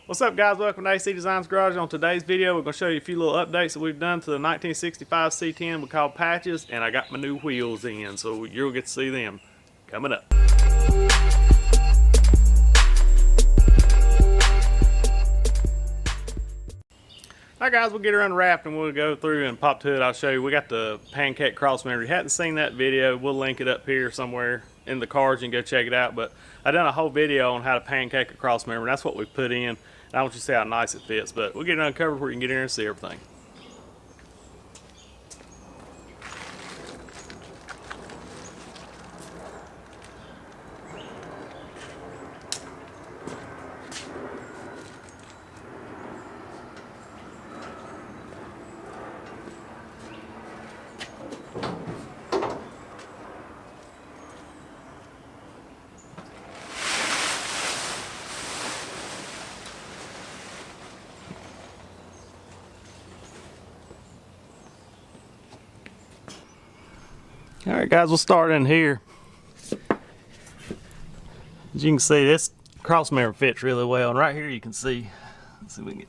What's up, guys? Welcome to AC Designs Garage. On today's video, we're going to show you a few little updates that we've done to the 1965 C10 we call patches, and I got my new wheels in, so you'll get to see them coming up. Alright guys, we'll get her unwrapped and we'll go through and pop to it. I'll show you. We got the pancake Crossmember. If you hadn't seen that video, we'll link it up here somewhere in the cards. You can go check it out. But I done a whole video on how to pancake a Crossmember. That's what we put in. I want you to see how nice it fits. But we'll get it uncovered where you can get in there and see everything. Alright guys, we'll start in here. As you can see, this Crossmember fits really well, and right here you can see, let's see if we can get,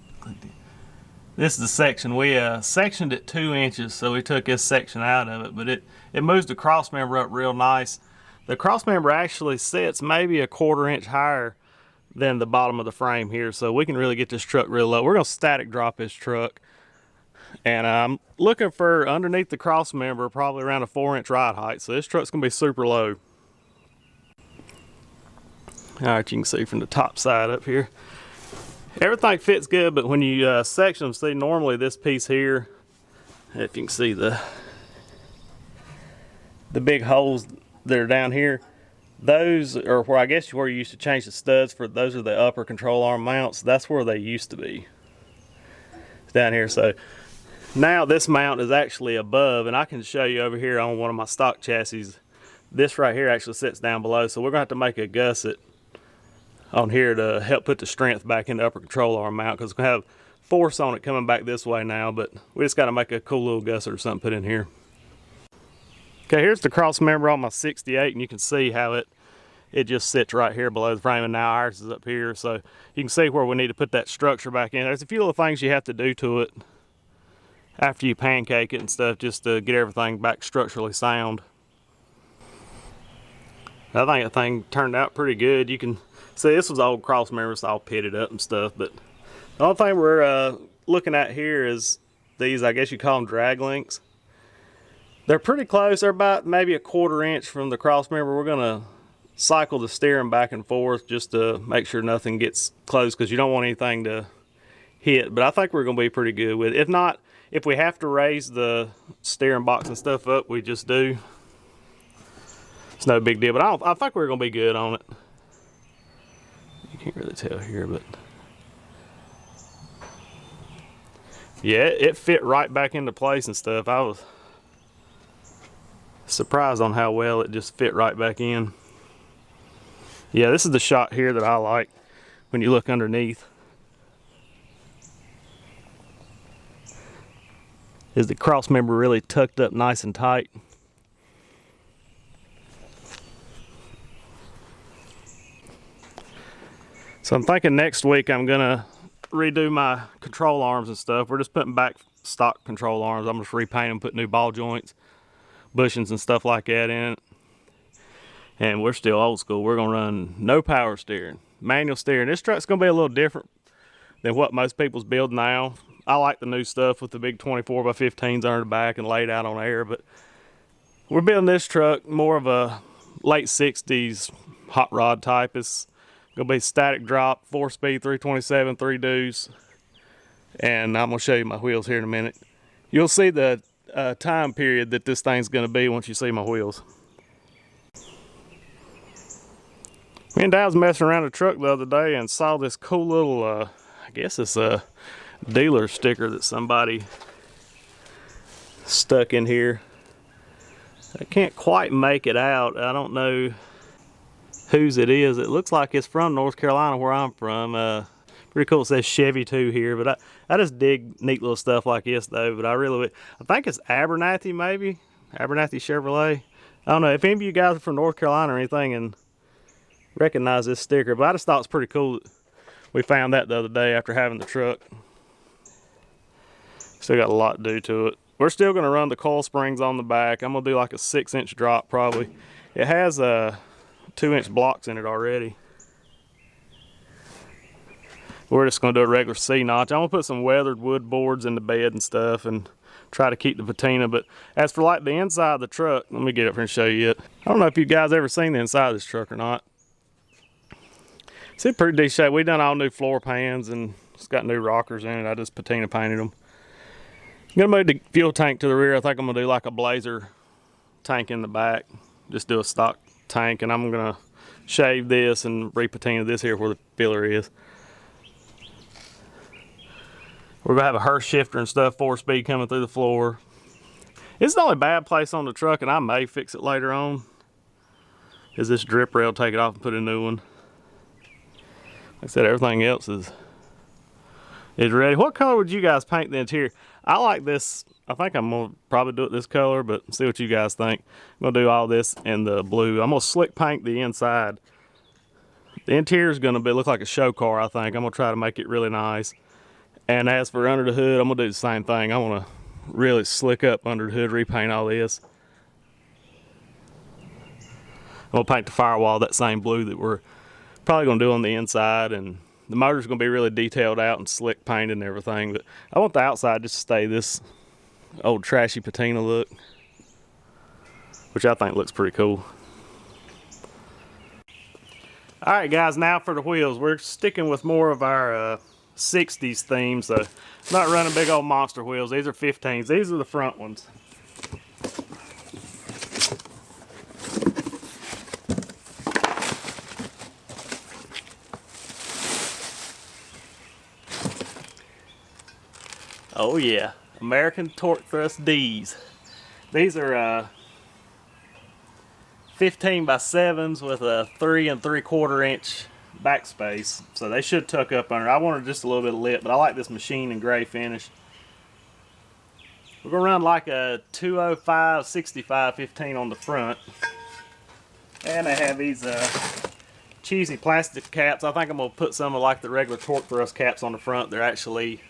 this is the section. We sectioned it 2 inches, so we took this section out of it, but it moves the Crossmember up real nice. The Crossmember actually sits maybe a 1/4 inch higher than the bottom of the frame here, so we can really get this truck real low. We're going to static drop this truck. And I'm looking for underneath the Crossmember probably around a 4-inch ride height. So this truck's gonna be super low. All right, you can see from the top side up here. Everything fits good, but when you section them, see normally this piece here, if you can see the big holes that are down here, those are where I guess where you used to change the studs for. Those are the upper control arm mounts. That's where they used to be. It's down here. So now this mount is actually above, and I can show you over here on one of my stock chassis. This right here actually sits down below, so we're gonna have to make a gusset on here to help put the strength back in the upper control arm mount, because we're gonna have force on it coming back this way now, but we just gotta make a cool little gusset or something put in here. Okay, here's the Crossmember on my 68, and you can see how it just sits right here below the frame, and now ours is up here, so you can see where we need to put that structure back in. There's a few little things you have to do to it after you pancake it and stuff, just to get everything back structurally sound. I think that thing turned out pretty good. You can see this was old Crossmember, it's all pitted up and stuff, but the only thing we're looking at here is these, I guess you call them drag links. They're pretty close. They're about maybe a 1/4 inch from the Crossmember. We're gonna cycle the steering back and forth just to make sure nothing gets close, because you don't want anything to hit, but I think we're gonna be pretty good with it. If not, if we have to raise the steering box and stuff up, we just do. It's no big deal, but I think we're gonna be good on it. You can't really tell here, but yeah, it fit right back into place and stuff. I was surprised on how well it just fit right back in. Yeah, this is the shot here that I like when you look underneath. Is the Crossmember really tucked up nice and tight. So I'm thinking next week I'm gonna redo my control arms and stuff. We're just putting back stock control arms. I'm just repainting them, put new ball joints, bushings and stuff like that in it. And we're still old school. We're gonna run no power steering, manual steering. This truck's gonna be a little different than what most people's build now. I like the new stuff with the big 24x15s under the back and laid out on air, but we're building this truck more of a late 60s hot rod type. It's gonna be static drop, 4-speed, 327, 3 deuce, and I'm gonna show you my wheels here in a minute. You'll see the time period that this thing's gonna be once you see my wheels. Me and Dad was messing around the truck the other day and saw this cool little, I guess it's a dealer sticker that somebody stuck in here. I can't quite make it out. I don't know whose it is. It looks like it's from North Carolina, where I'm from. Pretty cool. It says Chevy 2 here, but I just dig neat little stuff like this though. But I think it's Abernathy, maybe Abernathy Chevrolet. I don't know if any of you guys are from North Carolina or anything and recognize this sticker, but I just thought it's pretty cool. We found that the other day after having the truck. Still got a lot to do to it. We're still gonna run the coil springs on the back. I'm gonna do like a 6-inch drop probably. It has 2-inch blocks in it already. We're just gonna do a regular C-notch. I'm gonna put some weathered wood boards in the bed and stuff and try to keep the patina. But as for like the inside of the truck, let me get up here and show you it. I don't know if you guys ever seen the inside of this truck or not. It's in pretty decent shape. We done all new floor pans and it's got new rockers in it. I just patina painted them. I'm gonna move the fuel tank to the rear. I think I'm gonna do like a Blazer tank in the back. Just do a stock tank, and I'm gonna shave this and repatina this here where the filler is. We're gonna have a Hurst shifter and stuff, 4-speed coming through the floor. It's the only bad place on the truck, and I may fix it later on, is this drip rail, take it off and put a new one. Like I said, everything else is ready. What color would you guys paint the interior? I like this. I think I'm gonna probably do it this color, but see what you guys think. I'm gonna do all this in the blue. I'm gonna slick paint the inside. The interior is gonna look like a show car, I think. I'm gonna try to make it really nice. And as for under the hood, I'm gonna do the same thing. I wanna really slick up under the hood, repaint all this. I'm gonna paint the firewall that same blue that we're probably gonna do on the inside, and the motor's gonna be really detailed out and slick painted and everything. But I want the outside just to stay this old trashy patina look, which I think looks pretty cool. All right, guys, now for the wheels. We're sticking with more of our 60s theme, so not running big old monster wheels. These are 15s. These are the front ones. Oh yeah, American Torque Thrust D's. These are 15 by 7s with a 3 3/4 inch backspace, so they should tuck up under. I wanted just a little bit of lip, but I like this machine and gray finish. We're gonna run like a 205 65 15 on the front, and they have these cheesy plastic caps. I think I'm gonna put some of like the regular Torque Thrust caps on the front. They're actually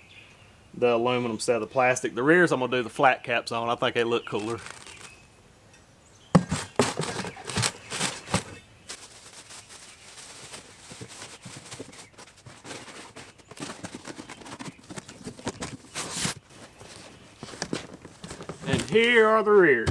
the aluminum instead of the plastic. The rears I'm gonna do the flat caps on. I think they look cooler. And here are the rears.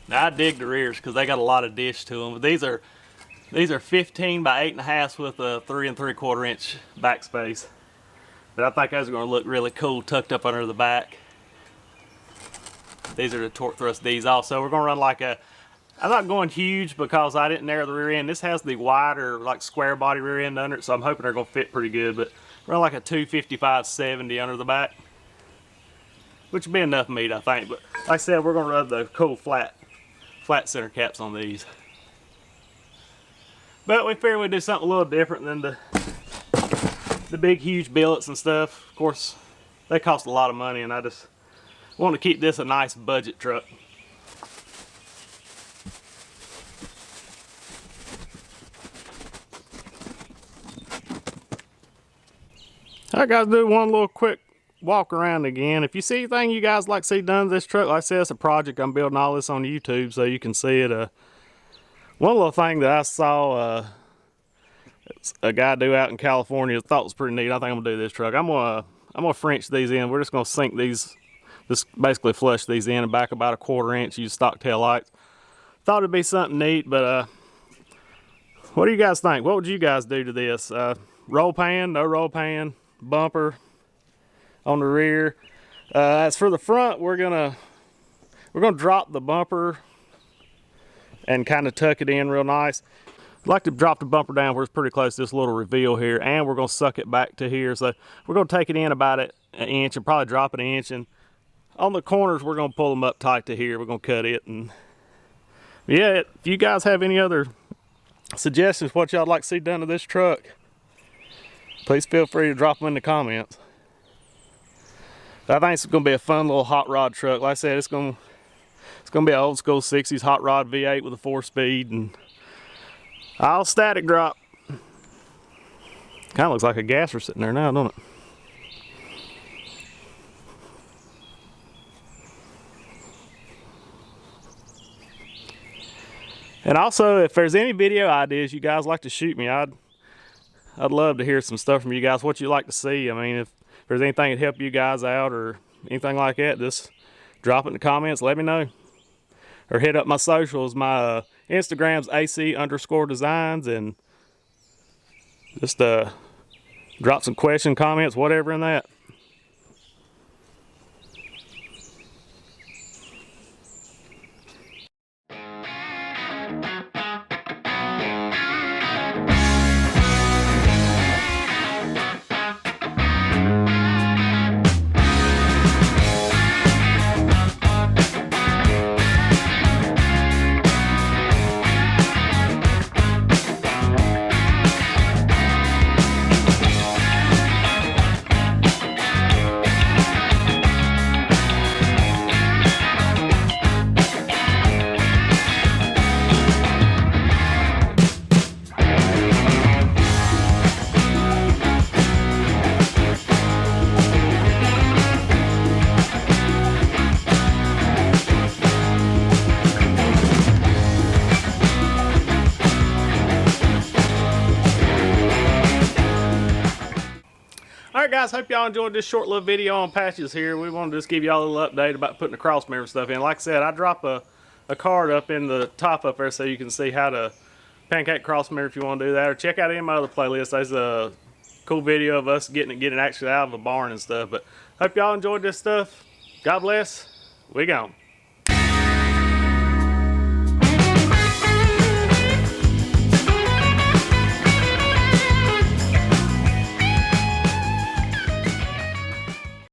Now I dig the rears because they got a lot of dish to them. But these are 15 by 8.5 with a 3 3/4 inch backspace. But I think those are going to look really cool tucked up under the back. These are the Torque Thrust D's also. We're going to run like a, I'm not going huge because I didn't narrow the rear end. This has the wider like square body rear end under it, so I'm hoping they're going to fit pretty good. But run like a 255/70 under the back, which would be enough meat, I think. But like I said, we're going to run the cool flat center caps on these. But we figured we'd do something a little different than the big huge billets and stuff. Of course, they cost a lot of money, and I just want to keep this a nice budget truck. Alright guys, do one little quick walk around again. If you see anything you guys like to see done to this truck, like I said, it's a project. I'm building all this on YouTube so you can see it. One little thing that I saw a guy do out in California, thought was pretty neat. I think I'm gonna do this truck. I'm gonna French these in. We're just gonna sink these, just basically flush these in and back about 1/4 inch. Use stock tail lights. Thought it'd be something neat, but what do you guys think? What would you guys do to this? Roll pan, no roll pan, bumper on the rear. As for the front, we're gonna drop the bumper and kind of tuck it in real nice. I'd like to drop the bumper down where it's pretty close to this little reveal here, and we're gonna suck it back to here. So we're gonna take it in about an inch and probably drop it an inch, and on the corners we're gonna pull them up tight to here. We're gonna cut it. And yeah, if you guys have any other suggestions what y'all like to see done to this truck, please feel free to drop them in the comments. I think it's gonna be a fun little hot rod truck. Like I said, it's gonna be an old school 60s hot rod V8 with a 4-speed and all static drop. Kind of looks like a gasser sitting there now, don't it? And also, if there's any video ideas you guys like to shoot me, I'd love to hear some stuff from you guys. What you like to see. I mean, if there's anything that help you guys out or anything like that, just drop it in the comments. Let me know. Or hit up my socials. My Instagram's AC_designs, and just drop some question comments, whatever in that. Alright guys, hope y'all enjoyed this short little video on patches here. We wanted to just give y'all a little update about putting the Crossmember stuff in. Like I said, I drop a card up in the top up there so you can see how to pancake Crossmember if you want to do that. Or check out any of my other playlists. There's a cool video of us getting it actually out of the barn and stuff. But hope y'all enjoyed this stuff. God bless. We gone.